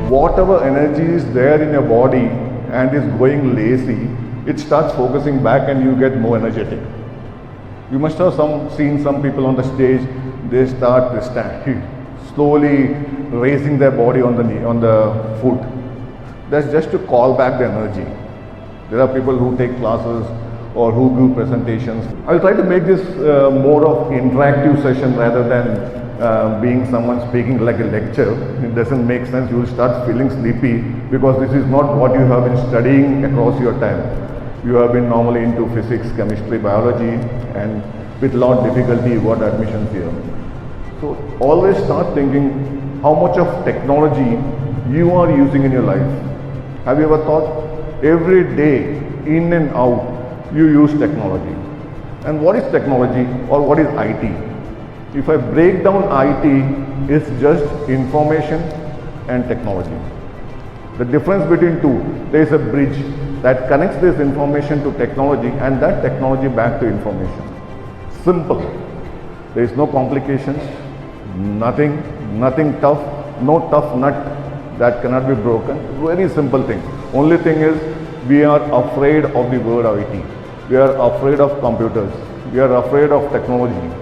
whatever energy is there in your body and is going lazy, it starts focusing back and you get more energetic. You must have seen some people on the stage, they start slowly raising their body on the knee, on the foot. That's just to call back the energy. There are people who take classes or who give presentations. I'll try to make this more of interactive session rather than being someone speaking like a lecture. It doesn't make sense. You will start feeling sleepy because this is not what you have been studying across your time. You have been normally into physics, chemistry, biology, and with a lot of difficulty you got admissions here. So always start thinking how much of technology you are using in your life. Have you ever thought every day in and out you use technology? And what is technology or what is IT? If I break down IT, it's just information and technology. The difference between two, there is a bridge that connects this information to technology and that technology back to information. Simple. There is no complications, nothing tough, no tough nut that cannot be broken. Very simple thing. Only thing is we are afraid of the word IT. We are afraid of computers. We are afraid of technology.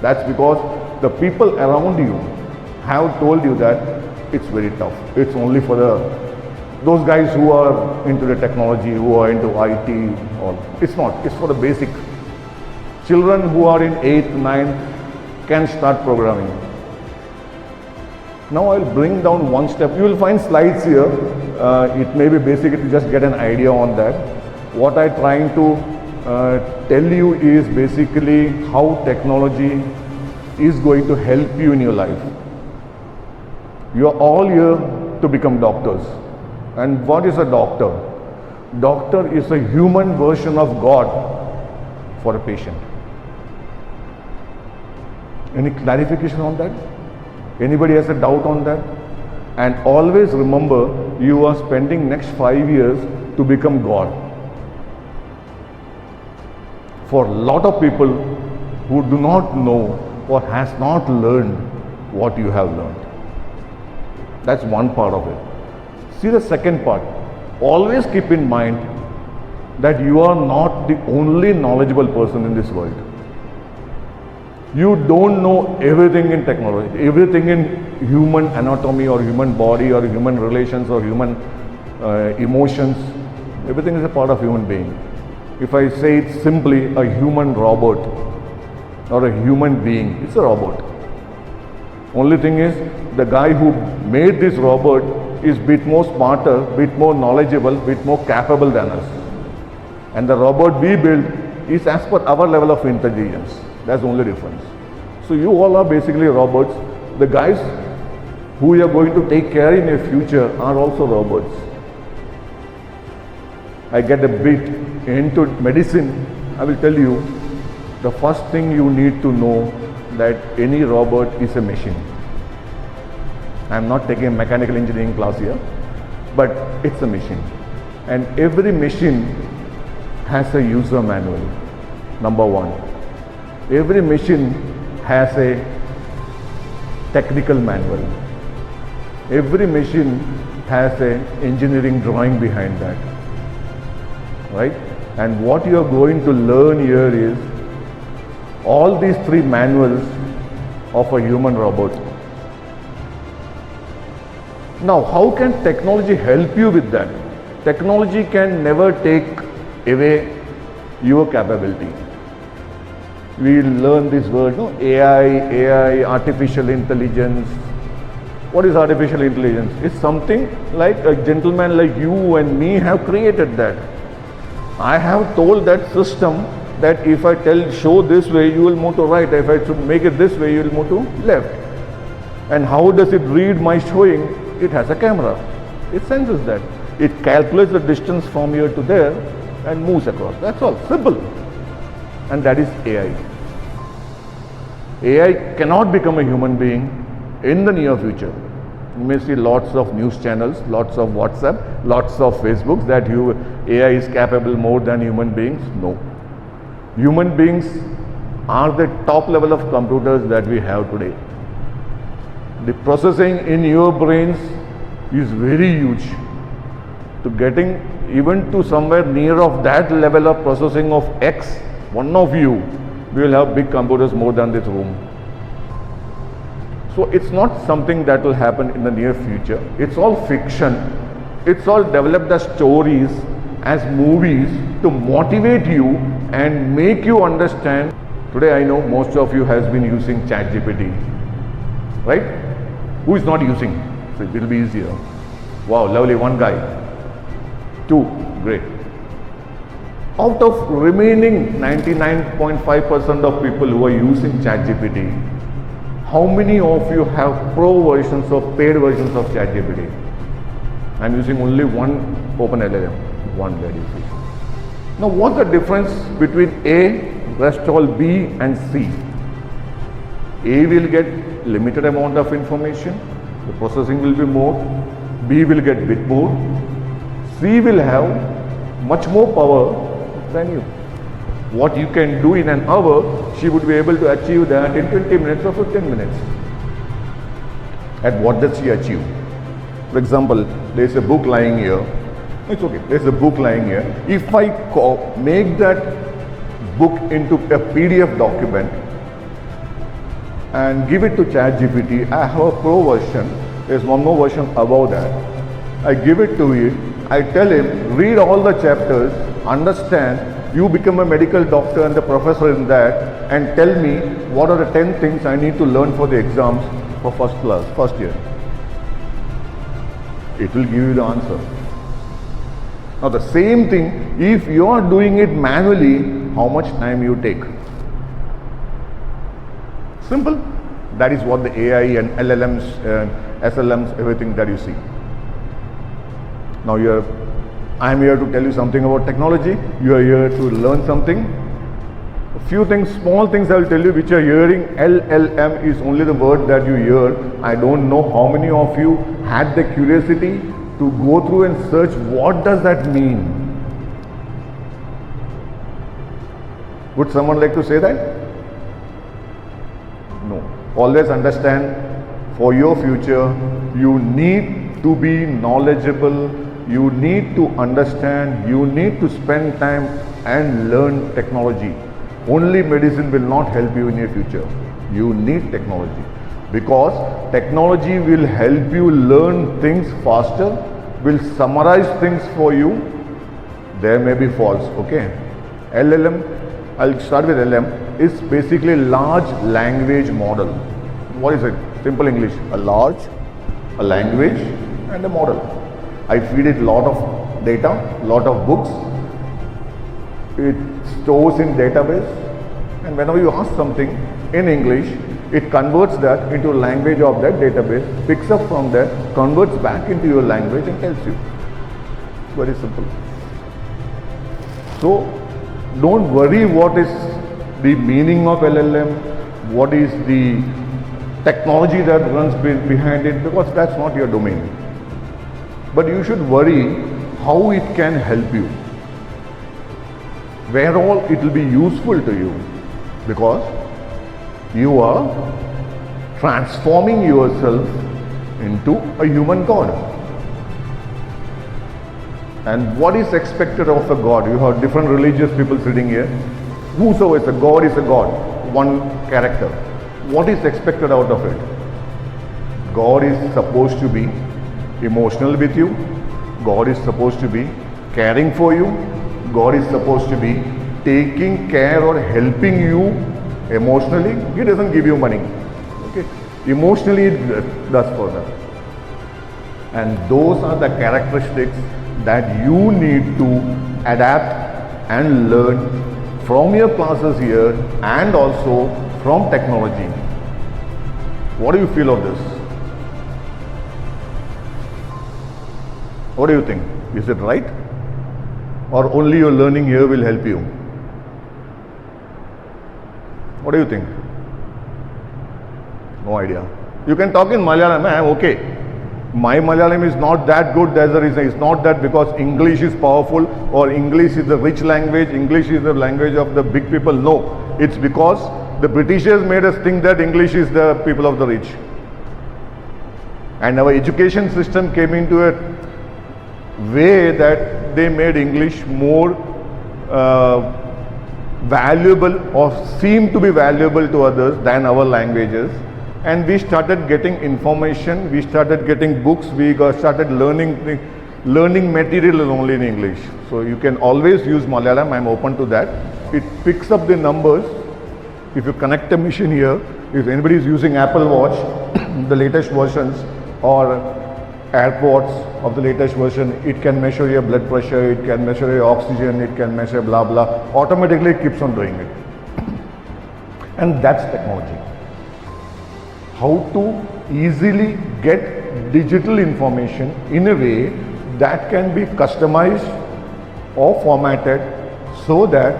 That's because the people around you have told you that it's very tough. It's only for those guys who are into the technology, who are into IT. It's not. It's for the basic. Children who are in 8th, 9th can start programming. Now I'll bring down one step. You will find slides here. It may be basic to just get an idea on that. What I'm trying to tell you is basically how technology is going to help you in your life. You are all here to become doctors. And what is a doctor? Doctor is a human version of God for a patient. Any clarification on that? Anybody has a doubt on that? And always remember, you are spending next 5 years to become God. For a lot of people who do not know or has not learned what you have learned. That's one part of it. See the second part. Always keep in mind that you are not the only knowledgeable person in this world. You don't know everything in technology, everything in human anatomy or human body or human relations or human emotions. Everything is a part of human being. If I say it simply, a human robot or a human being, it's a robot. Only thing is, the guy who made this robot is bit more smarter, bit more knowledgeable, bit more capable than us. And the robot we build is as per our level of intelligence. That's the only difference. So you all are basically robots. The guys who you are going to take care in your future are also robots. I get a bit into medicine. I will tell you, the first thing you need to know that any robot is a machine. I am not taking a mechanical engineering class here, but it's a machine. And every machine has a user manual, number one. Every machine has a technical manual. Every machine has an engineering drawing behind that, right? And what you are going to learn here is all these three manuals of a human robot. Now, how can technology help you with that? Technology can never take away your capability. We learn this word, no? AI, artificial intelligence. What is artificial intelligence? It's something like a gentleman like you and me have created that. I have told that system that if I show this way, you will move to right. If I should make it this way, you will move to left. And how does it read my showing? It has a camera. It senses that. It calculates the distance from here to there and moves across. That's all. Simple. And that is AI. AI cannot become a human being in the near future. You may see lots of news channels, lots of WhatsApp, lots of Facebooks that AI is capable more than human beings. No. Human beings are the top level of computers that we have today. The processing in your brains is very huge. To getting even to somewhere near of that level of processing of X, one of you, we will have big computers more than this room. So it's not something that will happen in the near future. It's all fiction. It's all developed as stories, as movies to motivate you and make you understand. Today I know most of you has been using ChatGPT, right? Who is not using? So it will be easier. Wow, lovely, one guy. 2, great. Out of remaining 99.5% of people who are using ChatGPT, how many of you have pro versions or paid versions of ChatGPT? I'm using only one open LLM, one that you see. Now what's the difference between A, rest all B and C? A will get limited amount of information, the processing will be more. B will get bit more. C will have much more power than you. What you can do in an hour, she would be able to achieve that in 20 minutes or 15 minutes. And what does she achieve? For example, there is a book lying here. It's okay, there is a book lying here. If I make that book into a PDF document and give it to ChatGPT, I have a pro version. There's one more version above that. I give it to it. I tell him, read all the chapters, understand, you become a medical doctor and the professor in that, and tell me what are the 10 things I need to learn for the exams for first year. It will give you the answer. Now the same thing, if you are doing it manually, how much time you take? Simple. That is what the AI and LLMs, SLMs, everything that you see. Now I am here to tell you something about technology. You are here to learn something. A few things, small things I will tell you which you are hearing. LLM is only the word that you hear. I don't know how many of you had the curiosity to go through and search what does that mean. Would someone like to say that? No. Always understand, for your future, you need to be knowledgeable, you need to understand, you need to spend time and learn technology. Only medicine will not help you in your future. You need technology, because technology will help you learn things faster, will summarize things for you. There may be faults, okay? LLM, I'll start with LLM, is basically large language model. What is it? Simple English, a language and a model. I feed it lot of data, lot of books. It stores in database, and whenever you ask something in English, it converts that into language of that database, picks up from there, converts back into your language and tells you. Very simple. So don't worry what is the meaning of LLM, what is the technology that runs behind it, because that's not your domain. But you should worry how it can help you, where all it will be useful to you, because you are transforming yourself into a human God. And what is expected of a God? You have different religious people sitting here. Whosoever is a God, one character. What is expected out of it? God is supposed to be emotional with you. God is supposed to be caring for you. God is supposed to be taking care or helping you emotionally. He doesn't give you money. Okay? Emotionally it does for that. And those are the characteristics that you need to adapt and learn from your classes here and also from technology. What do you feel of this? What do you think? Is it right? Or only your learning here will help you? What do you think? No idea. You can talk in Malayalam, I am okay. My Malayalam is not that good, that's the reason. It's not that because English is powerful or English is the rich language, English is the language of the big people. No, it's because the Britishers made us think that English is the people of the rich. And our education system came into a way that they made English more valuable or seemed to be valuable to others than our languages. And we started getting information, we started getting books, started learning material only in English. So you can always use Malayalam, I'm open to that. It picks up the numbers. If you connect a machine here, if anybody is using Apple Watch, the latest versions, or AirPods of the latest version, it can measure your blood pressure, it can measure your oxygen, it can measure blah blah, automatically it keeps on doing it. And that's technology. How to easily get digital information in a way that can be customized or formatted so that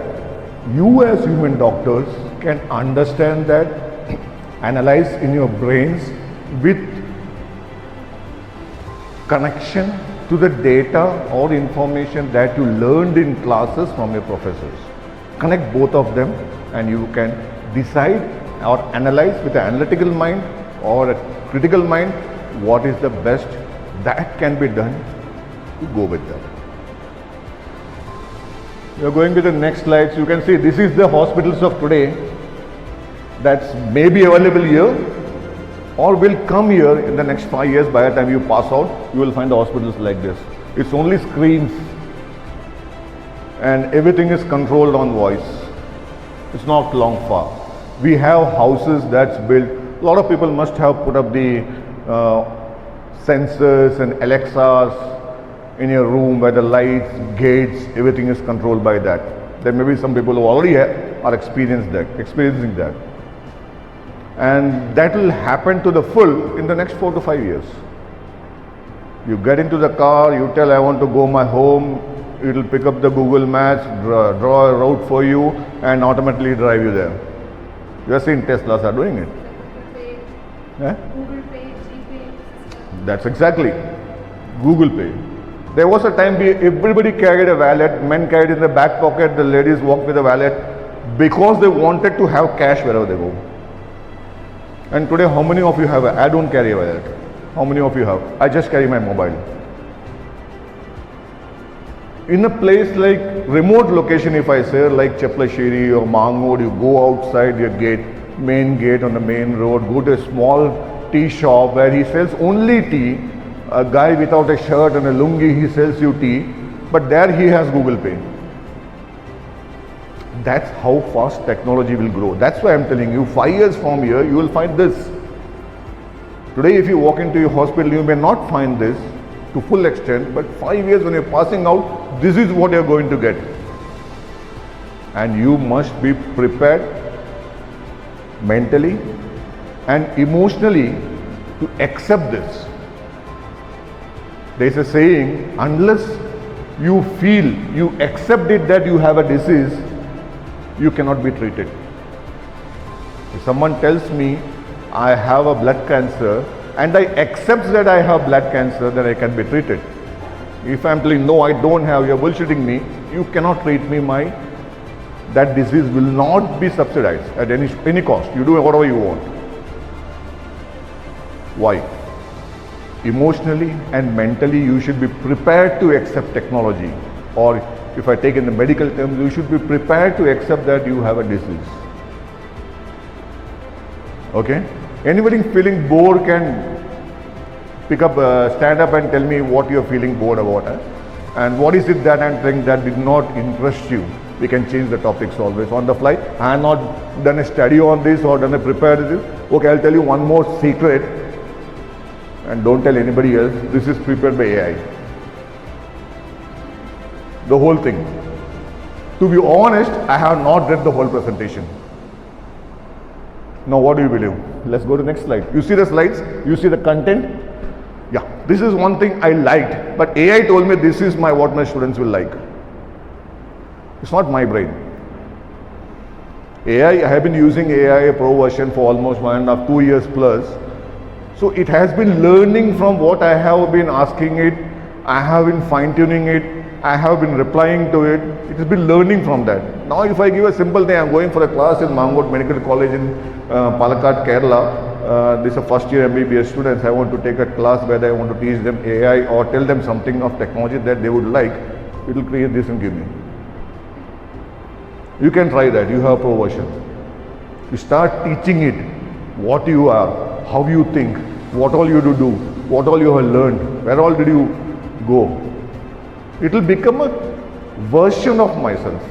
you as human doctors can understand that, analyze in your brains with connection to the data or information that you learned in classes from your professors. Connect both of them and you can decide or analyze with an analytical mind or a critical mind what is the best that can be done to go with that. We are going with the next slides. You can see this is the hospitals of today that's maybe available here or will come here in the next 5 years. By the time you pass out, you will find the hospitals like this. It's only screens and everything is controlled on voice. It's not long far. We have houses that's built. A lot of people must have put up the sensors and Alexas in your room where the lights, gates, everything is controlled by that. There may be some people who already are experiencing that. And that will happen to the full in the next 4 to 5 years. You get into the car, you tell I want to go my home, it will pick up the Google Maps, draw a route for you and automatically drive you there. You have seen Teslas are doing it. Google Pay, GPay. That's exactly Google Pay. There was a time everybody carried a wallet, men carried in the back pocket, the ladies walked with a wallet because they wanted to have cash wherever they go. And today, how many of you have I don't carry a wallet? How many of you have? I just carry my mobile. In a place like remote location, if I say like Cheplashiri or Mangode, you go outside your gate, main gate on the main road, go to a small tea shop where he sells only tea. A guy without a shirt and a lungi, he sells you tea, but there he has Google Pay. That's how fast technology will grow. That's why I'm telling you, 5 years from here, you will find this. Today, if you walk into your hospital, you may not find this to full extent, but 5 years when you're passing out, this is what you're going to get. And you must be prepared mentally and emotionally to accept this. There's a saying, unless you feel, you accept it that you have a disease, you cannot be treated. If someone tells me I have a blood cancer and I accept that I have blood cancer, then I can be treated. If I'm telling no, I don't have, you're bullshitting me, you cannot treat me, that disease will not be subsidized at any cost. You do whatever you want. Why? Emotionally and mentally you should be prepared to accept technology, or if I take in the medical terms, you should be prepared to accept that you have a disease. Okay? Anybody feeling bored can pick up, stand up and tell me what you're feeling bored about. And what is it that I'm saying that did not interest you? We can change the topics always on the fly. I have not done a study on this or done a prepared this. Okay, I'll tell you one more secret. And don't tell anybody else, this is prepared by AI. The whole thing. To be honest, I have not read the whole presentation. Now what do you believe? Let's go to the next slide. You see the slides? You see the content? Yeah, this is one thing I liked, but AI told me this is what my students will like. It's not my brain. I have been using AI Pro version for almost 1.5, 2 years plus. So it has been learning from what I have been asking it, I have been fine-tuning it, I have been replying to it. It has been learning from that. Now if I give a simple thing, I'm going for a class in Mangode Medical College in Palakkad, Kerala. these are first year MBBS students, I want to take a class where I want to teach them AI or tell them something of technology that they would like, it will create this and give me. You can try that, you have a pro version. You start teaching it what you are, how you think, what all you do, what all you have learned, where all did you go. It will become a version of myself.